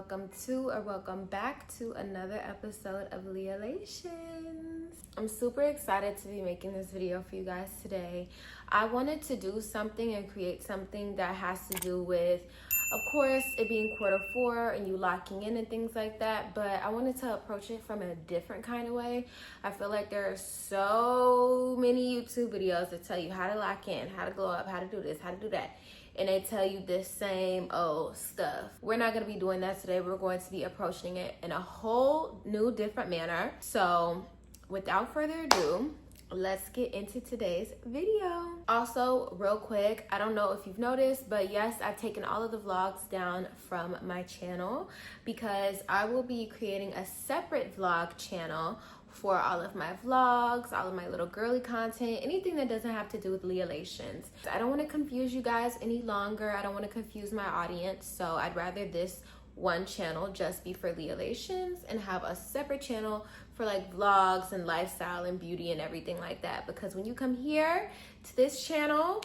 welcome to or welcome back to another episode of Lealations. I'm super excited to be making this video for you guys today. I wanted to do something and create something that has to do with, of course, it being Q4 and you locking in and things like that, but I wanted to approach it from a different kind of way. I feel like there are so many YouTube videos that tell you how to lock in, how to glow up, how to do this, how to do that. And they tell you this same old stuff. We're not gonna be doing that today. We're going to be approaching it in a whole new, different manner. So without further ado, let's get into today's video. Also, real quick, I don't know if you've noticed, but yes, I've taken all of the vlogs down from my channel because I will be creating a separate vlog channel for all of my vlogs, all of my little girly content, anything that doesn't have to do with Lealations. I don't want to confuse you guys any longer. I don't want to confuse my audience, so I'd rather this one channel just be for Lealations and have a separate channel for like vlogs and lifestyle and beauty and everything like that, because when you come here to this channel,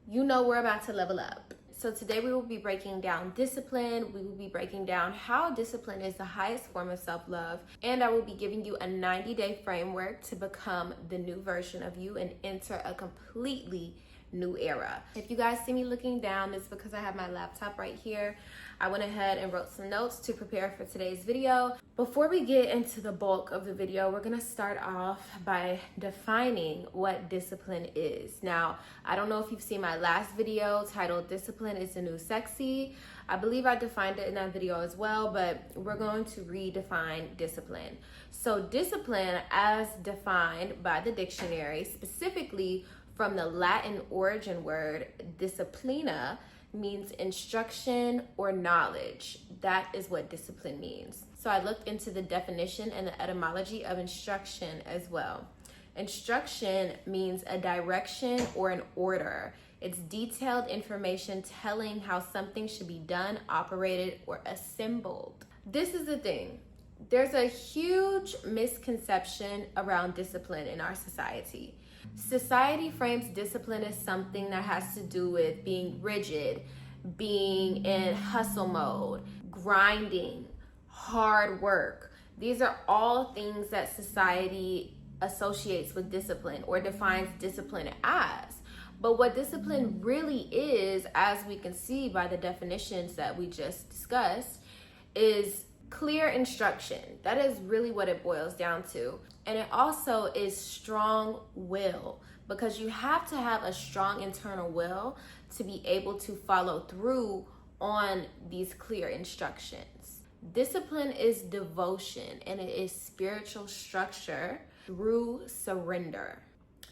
you know we're about to level up. So today we will be breaking down discipline. We will be breaking down how discipline is the highest form of self-love. And I will be giving you a 90-day framework to become the new version of you and enter a completely new era. If you guys see me looking down, it's because I have my laptop right here. I went ahead and wrote some notes to prepare for today's video. Before we get into the bulk of the video, we're gonna start off by defining what discipline is. Now, I don't know if you've seen my last video titled Discipline is the New Sexy. I believe I defined it in that video as well, but we're going to redefine discipline. So discipline, as defined by the dictionary, specifically from the Latin origin word disciplina, means instruction or knowledge. That is what discipline means. So I looked into the definition and the etymology of instruction as well. Instruction means a direction or an order. It's detailed information telling how something should be done, operated, or assembled. This is the thing. There's a huge misconception around discipline in our society. Society frames discipline as something that has to do with being rigid, being in hustle mode, grinding, hard work. These are all things that society associates with discipline or defines discipline as. But what discipline really is, as we can see by the definitions that we just discussed, is clear instruction. That is really what it boils down to. And it also is strong will, because you have to have a strong internal will to be able to follow through on these clear instructions. Discipline is devotion, and it is spiritual structure through surrender.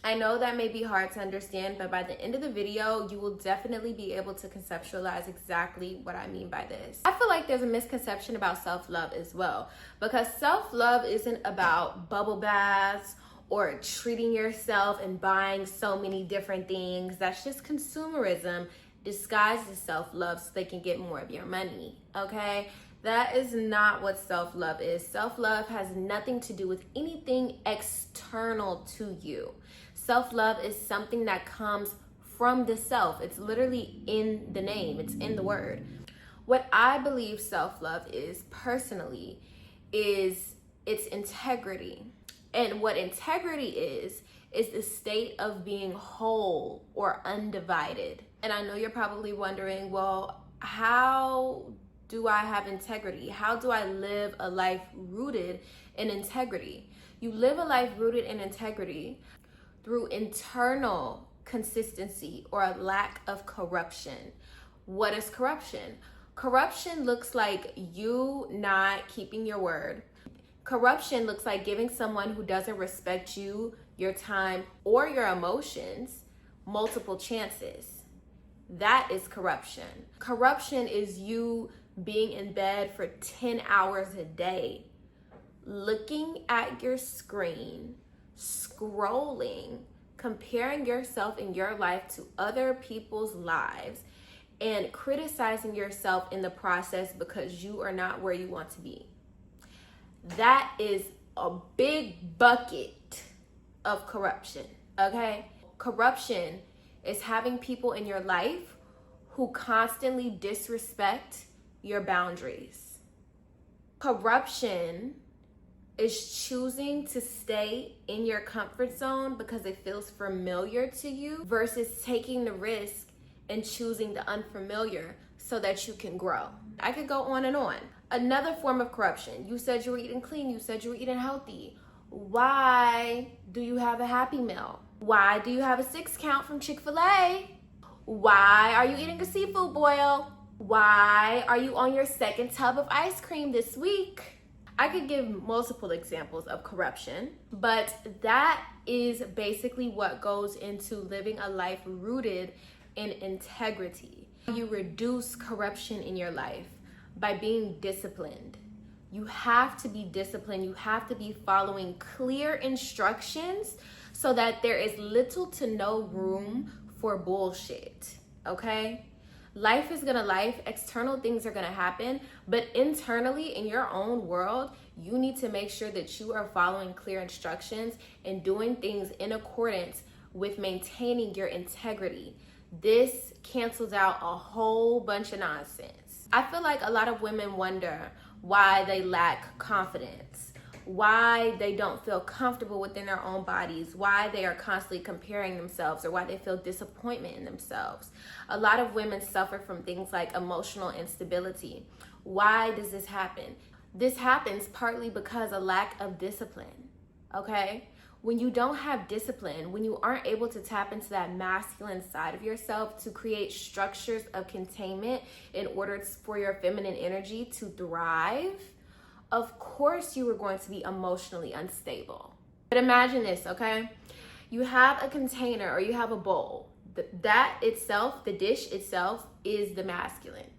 I know that may be hard to understand, but by the end of the video, you will definitely be able to conceptualize exactly what I mean by this. I feel like there's a misconception about self-love as well, because self-love isn't about bubble baths or treating yourself and buying so many different things. That's just consumerism disguised as self-love so they can get more of your money, okay? That is not what self-love is. Self-love has nothing to do with anything external to you. Self-love is something that comes from the self. It's literally in the name. It's in the word. What I believe self-love is personally is its integrity. And what integrity is the state of being whole or undivided. And I know you're probably wondering, well, how do I have integrity? How do I live a life rooted in integrity? You live a life rooted in integrity through internal consistency or a lack of corruption. What is corruption? Corruption looks like you not keeping your word. Corruption looks like giving someone who doesn't respect you, your time, or your emotions multiple chances. That is corruption. Corruption is you being in bed for 10 hours a day, looking at your screen, scrolling, comparing yourself and your life to other people's lives, and criticizing yourself in the process because you are not where you want to be. That is a big bucket of corruption, okay? Corruption is having people in your life who constantly disrespect your boundaries. Corruption is choosing to stay in your comfort zone because it feels familiar to you versus taking the risk and choosing the unfamiliar so that you can grow. I could go on and on. Another form of corruption. You said you were eating clean. You said you were eating healthy. Why do you have a Happy Meal? Why do you have a 6-count from Chick-fil-A? Why are you eating a seafood boil? Why are you on your second tub of ice cream this week? I could give multiple examples of corruption, but that is basically what goes into living a life rooted in integrity. You reduce corruption in your life by being disciplined. You have to be disciplined. You have to be following clear instructions so that there is little to no room for bullshit, okay? Life is gonna life, external things are gonna happen, but internally in your own world, you need to make sure that you are following clear instructions and doing things in accordance with maintaining your integrity. This cancels out a whole bunch of nonsense. I feel like a lot of women wonder why they lack confidence, why they don't feel comfortable within their own bodies, why they are constantly comparing themselves, or why they feel disappointment in themselves. A lot of women suffer from things like emotional instability. Why does this happen? This happens partly because of lack of discipline, okay? When you don't have discipline, when you aren't able to tap into that masculine side of yourself to create structures of containment in order for your feminine energy to thrive, of course you are going to be emotionally unstable. But imagine this, okay? You have a container or you have a bowl. That itself, the dish itself, is the masculine.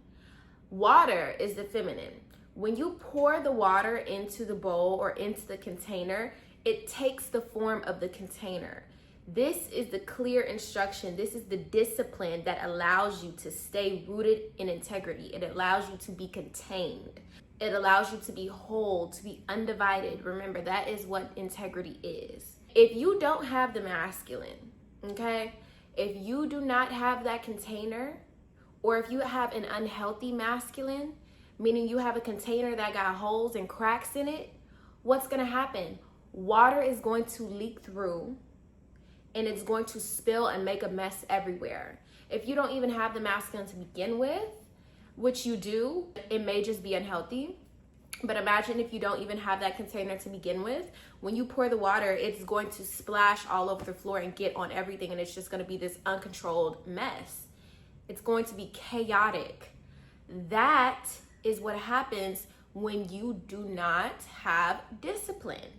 Water is the feminine. When you pour the water into the bowl or into the container, it takes the form of the container. This is the clear instruction. This is the discipline that allows you to stay rooted in integrity. It allows you to be contained. It allows you to be whole, to be undivided. Remember, that is what integrity is. If you don't have the masculine, okay? If you do not have that container, or if you have an unhealthy masculine, meaning you have a container that got holes and cracks in it, what's gonna happen? Water is going to leak through and it's going to spill and make a mess everywhere. If you don't even have the masculine to begin with, which you do, it may just be unhealthy. But imagine if you don't even have that container to begin with. When you pour the water, it's going to splash all over the floor and get on everything, and it's just going to be this uncontrolled mess. It's going to be chaotic. That is what happens when you do not have discipline.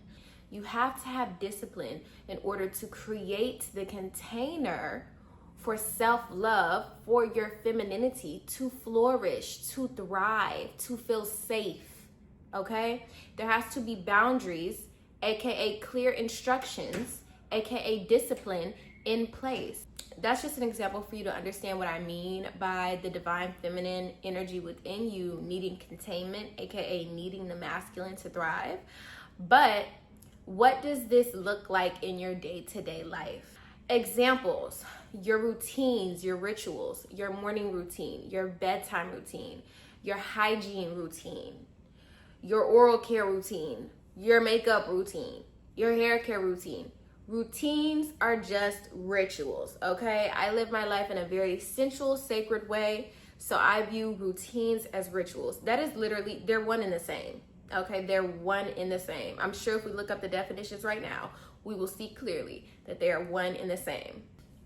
You have to have discipline in order to create the container for self-love, for your femininity to flourish, to thrive, to feel safe, okay? There has to be boundaries, aka clear instructions, aka discipline in place. That's just an example for you to understand what I mean by the divine feminine energy within you needing containment, aka needing the masculine to thrive. But what does this look like in your day-to-day life? Examples: your routines, your rituals, your morning routine, your bedtime routine, your hygiene routine, your oral care routine, your makeup routine, your hair care routine. Routines are just rituals, okay? I live my life in a very sensual, sacred way, so I view routines as rituals. That is literally, they're one and the same, okay? They're one and the same. I'm sure if we look up the definitions right now, we will see clearly that they are one and the same.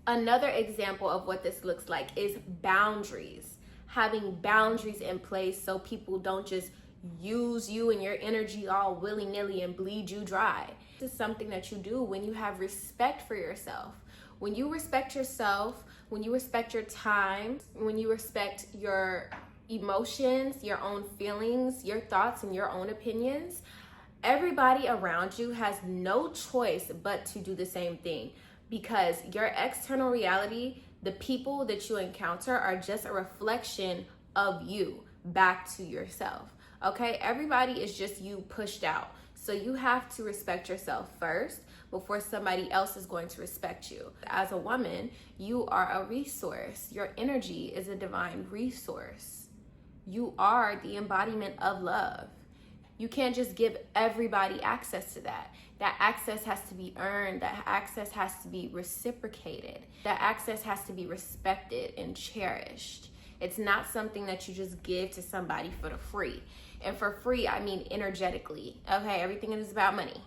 Another example of what this looks like is boundaries. Having boundaries in place so people don't just use you and your energy all willy-nilly and bleed you dry. This is something that you do when you have respect for yourself. When you respect yourself, when you respect your time, when you respect your emotions, your own feelings, your thoughts, and your own opinions, everybody around you has no choice but to do the same thing, because your external reality, the people that you encounter, are just a reflection of you back to yourself. Okay, everybody is just you pushed out. So you have to respect yourself first before somebody else is going to respect you. As a woman, you are a resource. Your energy is a divine resource. You are the embodiment of love. You can't just give everybody access to that. That access has to be earned. That access has to be reciprocated. That access has to be respected and cherished. It's not something that you just give to somebody for the free. And for free, I mean energetically. Okay, everything is about money.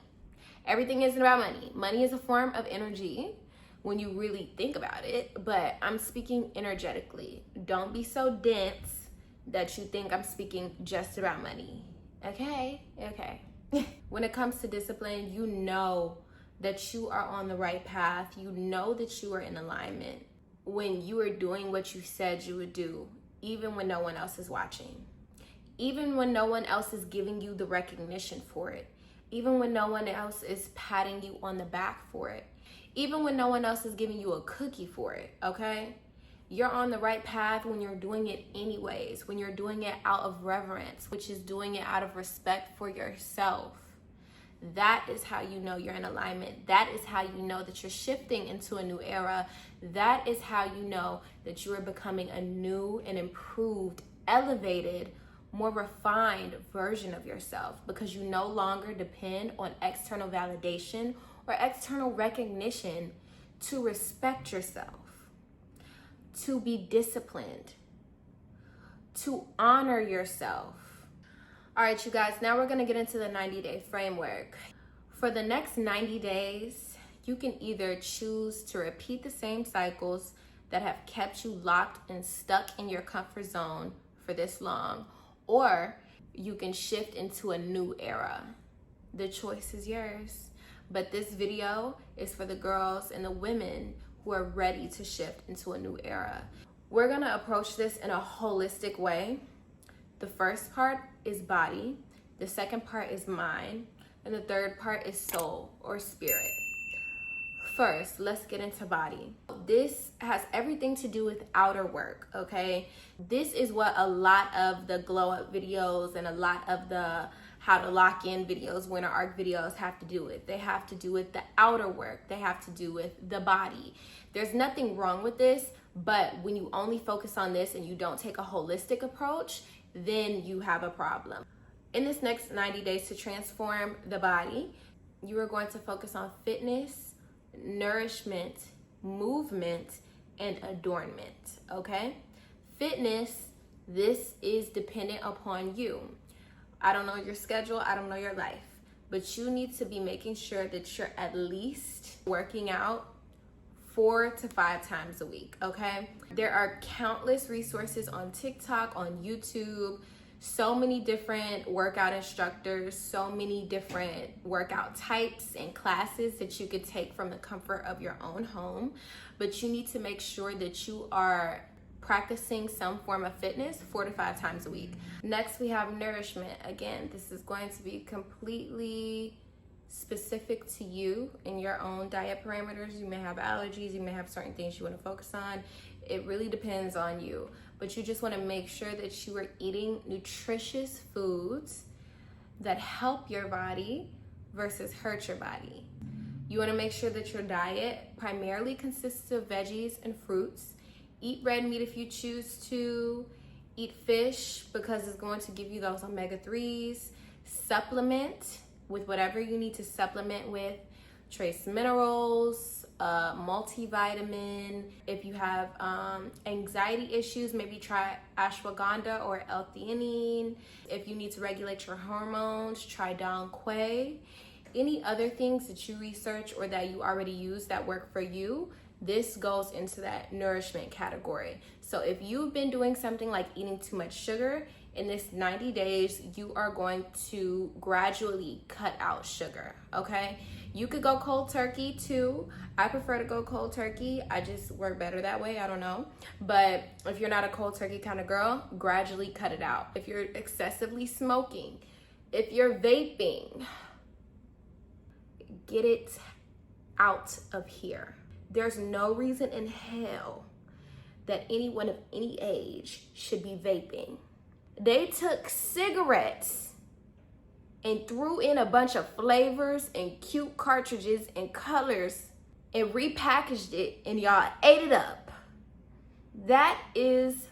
Everything isn't about money. Money is a form of energy when you really think about it, but I'm speaking energetically. Don't be so dense that you think I'm speaking just about money. Okay? Okay. When it comes to discipline, you know that you are on the right path. You know that you are in alignment when you are doing what you said you would do, even when no one else is watching, even when no one else is giving you the recognition for it, even when no one else is patting you on the back for it, even when no one else is giving you a cookie for it, okay? You're on the right path when you're doing it anyways, when you're doing it out of reverence, which is doing it out of respect for yourself. That is how you know you're in alignment. That is how you know that you're shifting into a new era. That is how you know that you are becoming a new and improved, elevated, more refined version of yourself, because you no longer depend on external validation or external recognition to respect yourself, to be disciplined, to honor yourself. All right, you guys, now we're gonna get into the 90-day framework. For the next 90 days, you can either choose to repeat the same cycles that have kept you locked and stuck in your comfort zone for this long, or you can shift into a new era. The choice is yours. But this video is for the girls and the women who are ready to shift into a new era. We're gonna approach this in a holistic way. The first part is body, the second part is mind, and the third part is soul or spirit. First, let's get into body. This has everything to do with outer work, okay? This is what a lot of the glow up videos and a lot of the how to lock in videos, winter arc videos have to do with. They have to do with the outer work. They have to do with the body. There's nothing wrong with this, but when you only focus on this and you don't take a holistic approach, then you have a problem. In this next 90 days to transform the body, you are going to focus on fitness, nourishment, movement, and adornment, okay? Fitness, this is dependent upon you. I don't know your schedule, I don't know your life, but you need to be making sure that you're at least working out 4 to 5 times a week, okay? There are countless resources on TikTok, on YouTube, so many different workout instructors, so many different workout types and classes that you could take from the comfort of your own home, but you need to make sure that you are practicing some form of fitness 4 to 5 times a week. Next, we have nourishment. Again, this is going to be completely specific to you and your own diet parameters. You may have allergies, you may have certain things you want to focus on. It really depends on you, but you just want to make sure that you are eating nutritious foods that help your body versus hurt your body. You want to make sure that your diet primarily consists of veggies and fruits. Eat red meat if you choose to. Eat fish because it's going to give you those omega-3s. Supplement with whatever you need to supplement with. Trace minerals, multivitamin. If you have anxiety issues, maybe try ashwagandha or L-theanine. If you need to regulate your hormones, try Dong Quai. Any other things that you research or that you already use that work for you, this goes into that nourishment category. So if you've been doing something like eating too much sugar, in this 90 days, you are going to gradually cut out sugar, okay? You could go cold turkey too. I prefer to go cold turkey. I just work better that way, I don't know. But if you're not a cold turkey kind of girl, gradually cut it out. If you're excessively smoking, if you're vaping, get it out of here. There's no reason in hell that anyone of any age should be vaping. They took cigarettes and threw in a bunch of flavors and cute cartridges and colors and repackaged it, and y'all ate it up. That is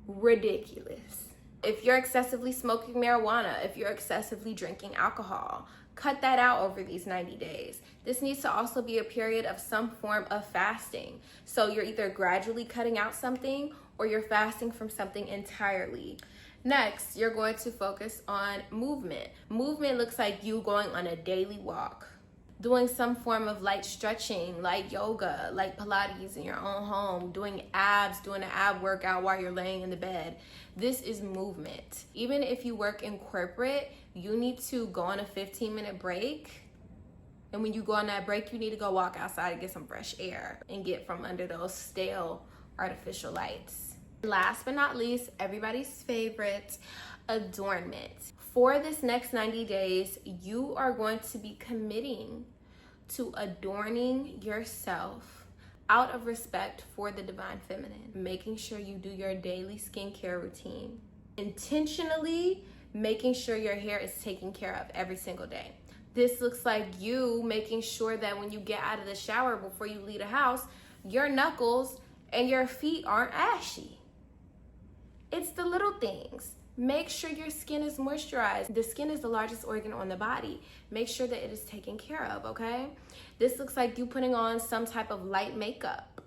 ridiculous. If you're excessively smoking marijuana, if you're excessively drinking alcohol, cut that out over these 90 days. This needs to also be a period of some form of fasting. So you're either gradually cutting out something or you're fasting from something entirely. Next, you're going to focus on movement. Movement looks like you going on a daily walk, doing some form of light stretching, like yoga, like Pilates in your own home, doing abs, doing an ab workout while you're laying in the bed. This is movement. Even if you work in corporate, you need to go on a 15-minute break. And when you go on that break, you need to go walk outside and get some fresh air and get from under those stale artificial lights. Last but not least, everybody's favorite, adornment. For this next 90 days, you are going to be committing to adorning yourself out of respect for the divine feminine, making sure you do your daily skincare routine, intentionally making sure your hair is taken care of every single day. This looks like you making sure that when you get out of the shower before you leave the house, your knuckles and your feet aren't ashy. It's the little things. Make sure your skin is moisturized. The skin is the largest organ on the body. Make sure that it is taken care of, okay? This looks like you putting on some type of light makeup.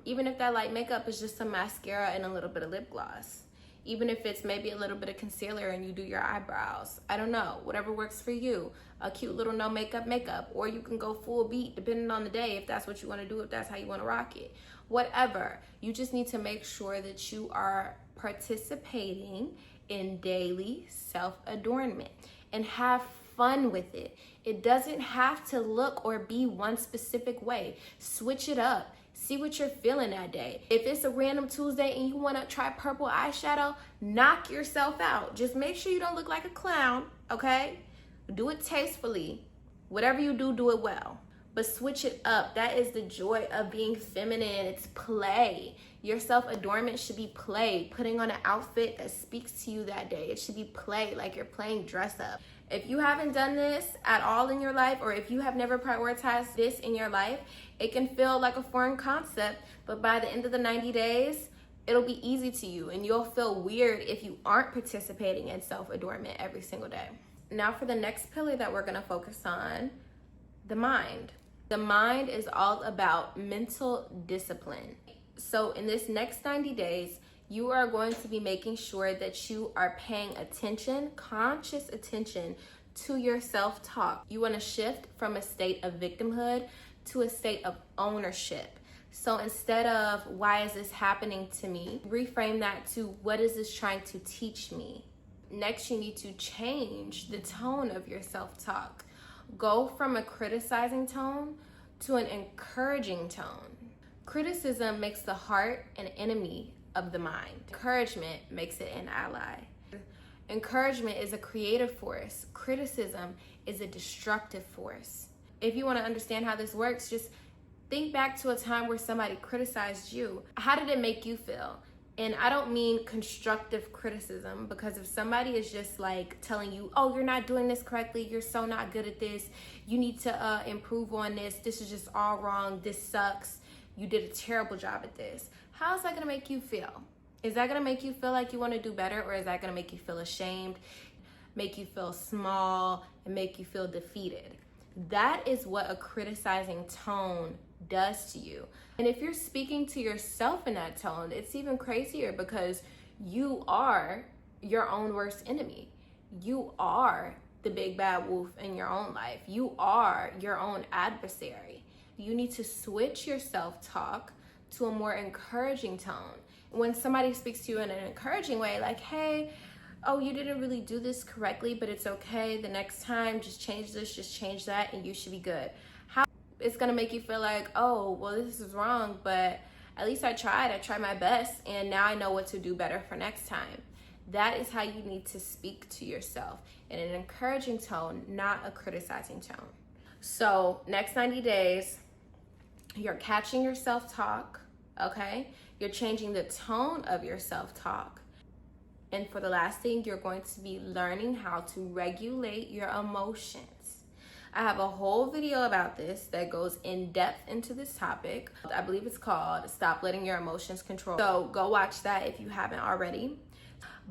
Even if that light makeup is just some mascara and a little bit of lip gloss. Even if it's maybe a little bit of concealer and you do your eyebrows. I don't know, whatever works for you. A cute little no makeup, or you can go full beat depending on the day if that's what you want to do, if that's how you want to rock it. Whatever. You just need to make sure that you are participating in daily self-adornment and have fun with it. It doesn't have to look or be one specific way. Switch it up. See what you're feeling that day. If it's a random Tuesday and you want to try purple eyeshadow, knock yourself out. Just make sure you don't look like a clown, okay? Do it tastefully. Whatever you do, do it well. But switch it up. That is the joy of being feminine. It's play. Your self-adornment should be play. Putting on an outfit that speaks to you that day. It should be play, like you're playing dress up. If you haven't done this at all in your life, or if you have never prioritized this in your life, it can feel like a foreign concept, but by the end of the 90 days, it'll be easy to you, and you'll feel weird if you aren't participating in self-adornment every single day. Now for the next pillar that we're gonna focus on, the mind. The mind is all about mental discipline. So in this next 90 days, you are going to be making sure that you are paying attention, conscious attention to your self-talk. You want to shift from a state of victimhood to a state of ownership. So instead of, why is this happening to me? Reframe that to, what is this trying to teach me? Next, you need to change the tone of your self-talk. Go from a criticizing tone to an encouraging tone. Criticism makes the heart an enemy of the mind. Encouragement makes it an ally. Encouragement is a creative force. Criticism is a destructive force. If you want to understand how this works, just think back to a time where somebody criticized you. How did it make you feel? And I don't mean constructive criticism, because if somebody is just like telling you, oh, you're not doing this correctly, you're so not good at this, you need to improve on this is just all wrong, this sucks, you did a terrible job at this. How is that gonna make you feel? Is that gonna make you feel like you wanna do better, or is that gonna make you feel ashamed, make you feel small, and make you feel defeated? That is what a criticizing tone does to you. And if you're speaking to yourself in that tone, it's even crazier, because you are your own worst enemy. You are the big bad wolf in your own life. You are your own adversary. You need to switch your self-talk to a more encouraging tone. When somebody speaks to you in an encouraging way, like, hey, oh, you didn't really do this correctly, but it's okay. The next time, just change this, just change that, and you should be good. It's gonna make you feel like, oh, well, this is wrong, but at least I tried my best, and now I know what to do better for next time. That is how you need to speak to yourself, in an encouraging tone, not a criticizing tone. So next 90 days, you're catching your self-talk, okay? You're changing the tone of your self-talk. And for the last thing, you're going to be learning how to regulate your emotions. I have a whole video about this that goes in depth into this topic. I believe it's called Stop Letting Your Emotions Control. So go watch that if you haven't already.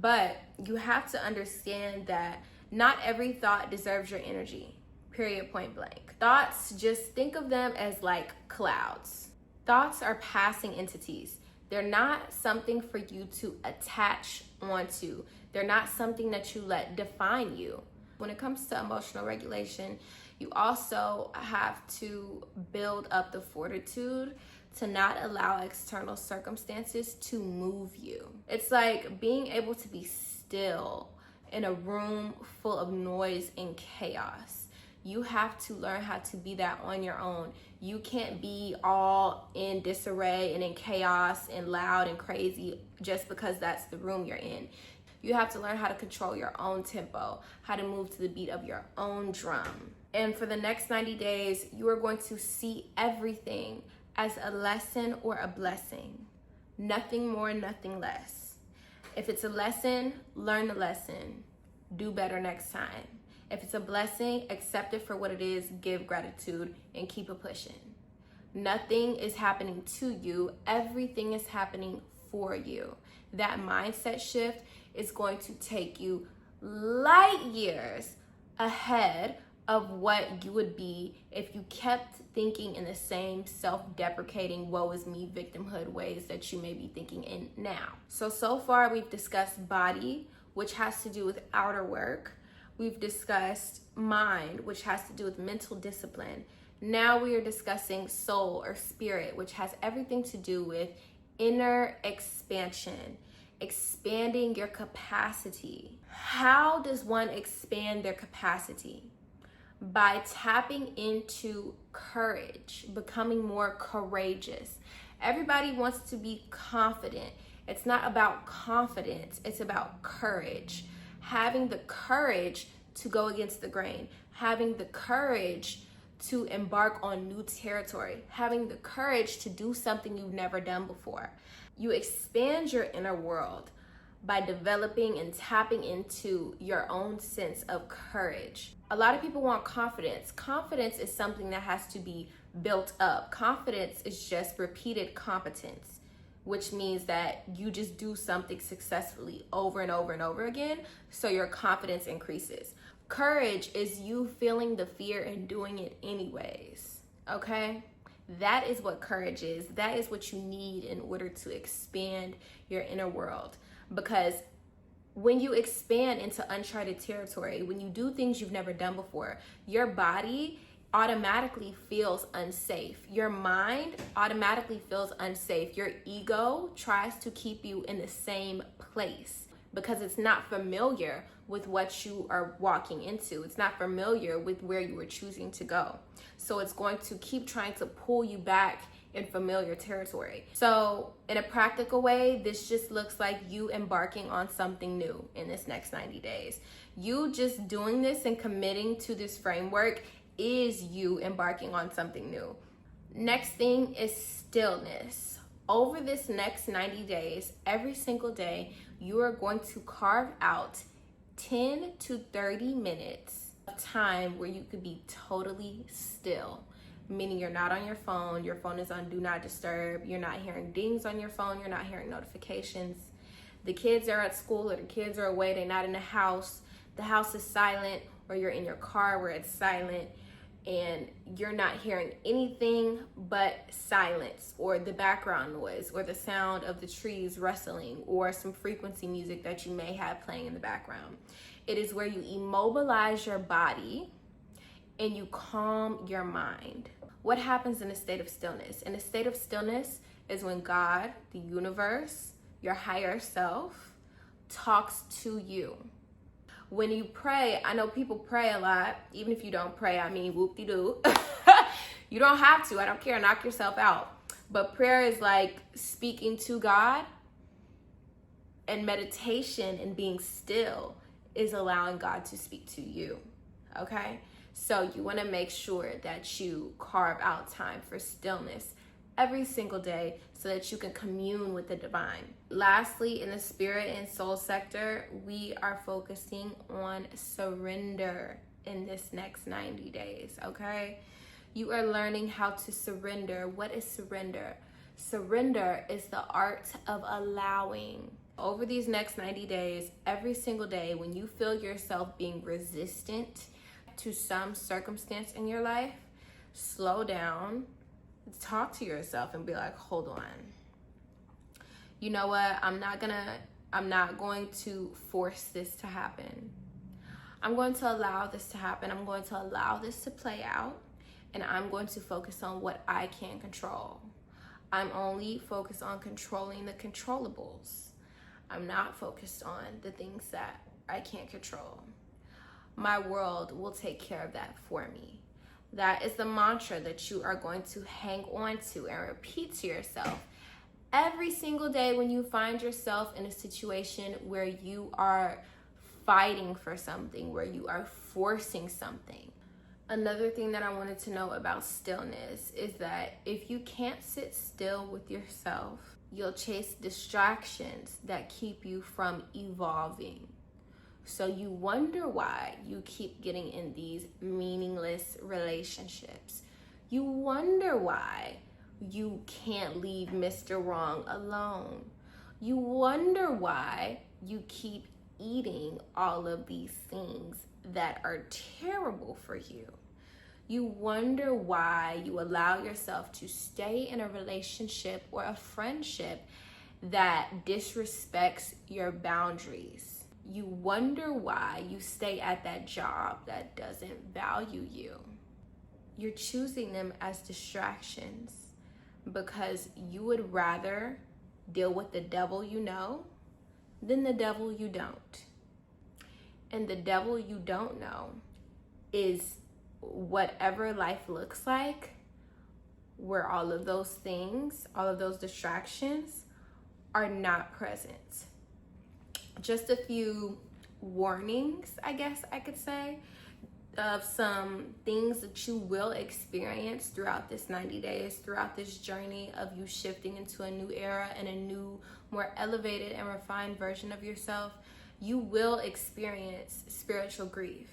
But you have to understand that not every thought deserves your energy, period, point blank. Thoughts, just think of them as like clouds. Thoughts are passing entities. They're not something for you to attach onto. They're not something that you let define you. When it comes to emotional regulation, you also have to build up the fortitude to not allow external circumstances to move you. It's like being able to be still in a room full of noise and chaos. You have to learn how to be that on your own. You can't be all in disarray and in chaos and loud and crazy just because that's the room you're in. You have to learn how to control your own tempo, how to move to the beat of your own drum. And for the next 90 days, you are going to see everything as a lesson or a blessing. Nothing more, nothing less. If it's a lesson, learn the lesson. Do better next time. If it's a blessing, accept it for what it is, give gratitude, and keep it pushing. Nothing is happening to you. Everything is happening for you. That mindset shift is going to take you light years ahead of what you would be if you kept thinking in the same self-deprecating, woe is me, victimhood ways that you may be thinking in now. So far we've discussed body, which has to do with outer work. We've discussed mind, which has to do with mental discipline. Now we are discussing soul or spirit, which has everything to do with inner expansion, expanding your capacity. How does one expand their capacity? By tapping into courage, becoming more courageous. Everybody wants to be confident. It's not about confidence, it's about courage. Having the courage to go against the grain, having the courage to embark on new territory, having the courage to do something you've never done before. You expand your inner world by developing and tapping into your own sense of courage. A lot of people want confidence. Confidence is something that has to be built up. Confidence is just repeated competence, which means that you just do something successfully over and over and over again, so your confidence increases. Courage is you feeling the fear and doing it anyways, okay? That is what courage is. That is what you need in order to expand your inner world. Because when you expand into uncharted territory, when you do things you've never done before, your body automatically feels unsafe. Your mind automatically feels unsafe. Your ego tries to keep you in the same place because it's not familiar with what you are walking into. It's not familiar with where you are choosing to go. So it's going to keep trying to pull you back in familiar territory. So in a practical way, this just looks like you embarking on something new in this next 90 days. You just doing this and committing to this framework is you embarking on something new. Next thing is stillness. Over this next 90 days, every single day, you are going to carve out 10 to 30 minutes of time where you could be totally still. Meaning you're not on your phone is on do not disturb, you're not hearing dings on your phone, you're not hearing notifications. The kids are at school or the kids are away, they're not in the house is silent, or you're in your car where it's silent and you're not hearing anything but silence or the background noise or the sound of the trees rustling or some frequency music that you may have playing in the background. It is where you immobilize your body and you calm your mind. What happens in a state of stillness? In a state of stillness is when God, the universe, your higher self, talks to you. When you pray, I know people pray a lot. Even if you don't pray, I mean, whoop-de-doo. You don't have to, I don't care, knock yourself out. But prayer is like speaking to God, and meditation and being still is allowing God to speak to you, okay? So you want to make sure that you carve out time for stillness every single day so that you can commune with the divine. Lastly, in the spirit and soul sector, we are focusing on surrender in this next 90 days, okay? You are learning how to surrender. What is surrender? Surrender is the art of allowing. Over these next 90 days, every single day, when you feel yourself being resistant to some circumstance in your life, slow down, talk to yourself and be like, hold on. You know what? I'm not going to force this to happen. I'm going to allow this to happen. I'm going to allow this to play out, and I'm going to focus on what I can control. I'm only focused on controlling the controllables. I'm not focused on the things that I can't control. My world will take care of that for me. That is the mantra that you are going to hang on to and repeat to yourself every single day when you find yourself in a situation where you are fighting for something, where you are forcing something. Another thing that I wanted to know about stillness is that if you can't sit still with yourself, you'll chase distractions that keep you from evolving. So you wonder why you keep getting in these meaningless relationships. You wonder why you can't leave Mr. Wrong alone. You wonder why you keep eating all of these things that are terrible for you. You wonder why you allow yourself to stay in a relationship or a friendship that disrespects your boundaries. You wonder why you stay at that job that doesn't value you. You're choosing them as distractions because you would rather deal with the devil you know than the devil you don't. And the devil you don't know is whatever life looks like, where all of those things, all of those distractions are not present. Just a few warnings, I guess I could say, of some things that you will experience throughout this 90 days, throughout this journey of you shifting into a new era and a new, more elevated and refined version of yourself. You will experience spiritual grief,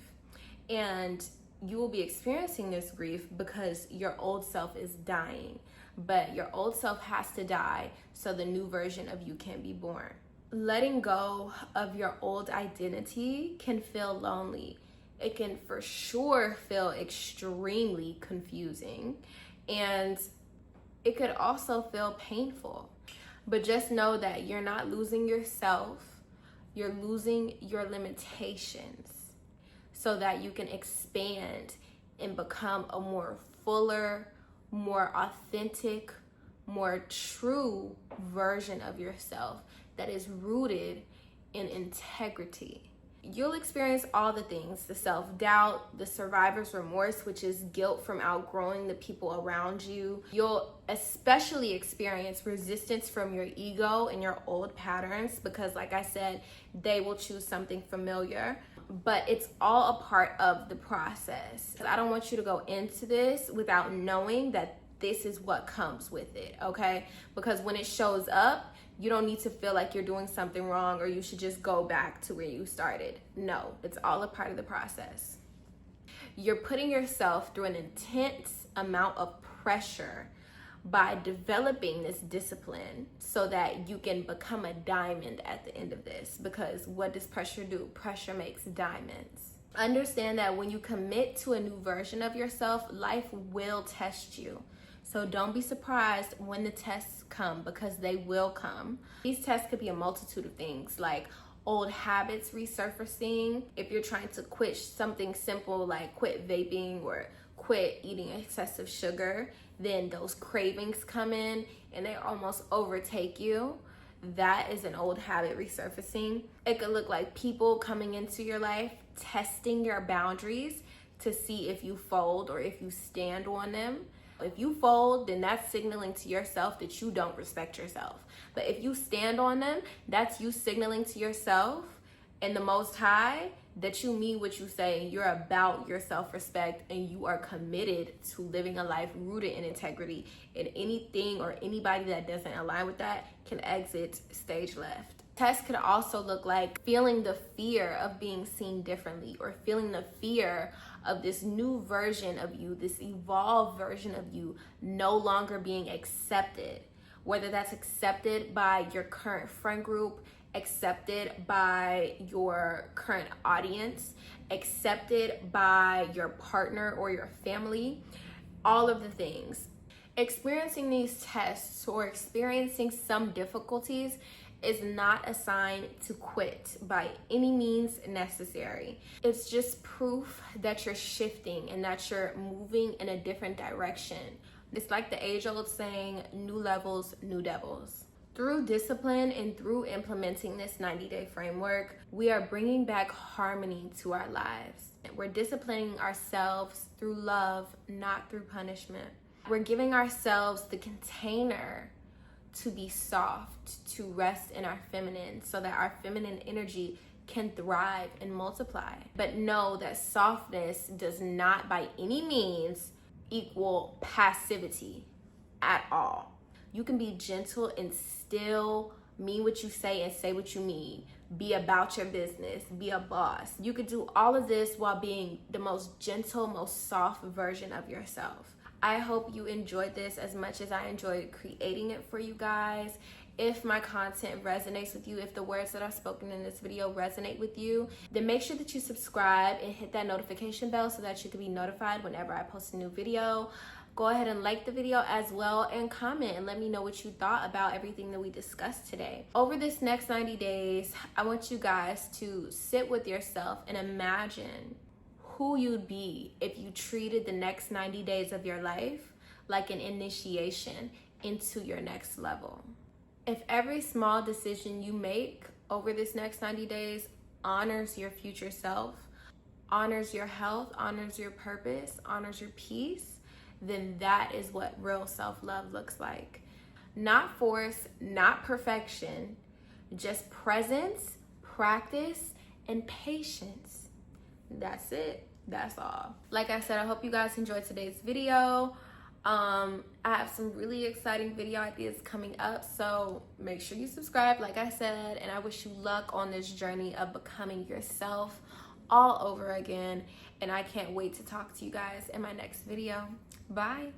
and you will be experiencing this grief because your old self is dying, but your old self has to die so the new version of you can be born. Letting go of your old identity can feel lonely. It can for sure feel extremely confusing, and it could also feel painful. But just know that you're not losing yourself, you're losing your limitations so that you can expand and become a more fuller, more authentic, more true version of yourself that is rooted in integrity. You'll experience all the things: the self-doubt, the survivor's remorse, which is guilt from outgrowing the people around you. You'll especially experience resistance from your ego and your old patterns because, like I said, they will choose something familiar. But it's all a part of the process. I don't want you to go into this without knowing that this is what comes with it, okay? Because when it shows up, you don't need to feel like you're doing something wrong or you should just go back to where you started. No, it's all a part of the process. You're putting yourself through an intense amount of pressure by developing this discipline so that you can become a diamond at the end of this. Because what does pressure do? Pressure makes diamonds. Understand that when you commit to a new version of yourself, life will test you. So don't be surprised when the tests come, because they will come. These tests could be a multitude of things, like old habits resurfacing. If you're trying to quit something simple like quit vaping or quit eating excessive sugar, then those cravings come in and they almost overtake you. That is an old habit resurfacing. It could look like people coming into your life, testing your boundaries to see if you fold or if you stand on them. If you fold, then that's signaling to yourself that you don't respect yourself. But if you stand on them, that's you signaling to yourself and the Most High that you mean what you say, and you're about your self-respect, and you are committed to living a life rooted in integrity. And anything or anybody that doesn't align with that can exit stage left. Tests could also look like feeling the fear of being seen differently, or feeling the fear of this new version of you, this evolved version of you no longer being accepted. Whether that's accepted by your current friend group, accepted by your current audience, accepted by your partner or your family, all of the things. Experiencing these tests or experiencing some difficulties is not a sign to quit by any means necessary. It's just proof that you're shifting and that you're moving in a different direction. It's like the age-old saying, new levels, new devils. Through discipline and through implementing this 90-day framework, we are bringing back harmony to our lives. We're disciplining ourselves through love, not through punishment. We're giving ourselves the container to be soft, to rest in our feminine, so that our feminine energy can thrive and multiply. But know that softness does not by any means equal passivity at all. You can be gentle and still mean what you say and say what you mean. Be about your business, be a boss. You could do all of this while being the most gentle, most soft version of yourself. I hope you enjoyed this as much as I enjoyed creating it for you guys. If my content resonates with you, if the words that I've spoken in this video resonate with you, then make sure that you subscribe and hit that notification bell so that you can be notified whenever I post a new video. Go ahead and like the video as well and comment and let me know what you thought about everything that we discussed today. Over this next 90 days, I want you guys to sit with yourself and imagine who you'd be if you treated the next 90 days of your life like an initiation into your next level. If every small decision you make over this next 90 days honors your future self, honors your health, honors your purpose, honors your peace, then that is what real self-love looks like. Not force, not perfection, just presence, practice, and patience. That's it. That's all. Like I said, I hope you guys enjoyed today's video. I have some really exciting video ideas coming up, so make sure you subscribe, like I said, and I wish you luck on this journey of becoming yourself all over again, and I can't wait to talk to you guys in my next video. Bye.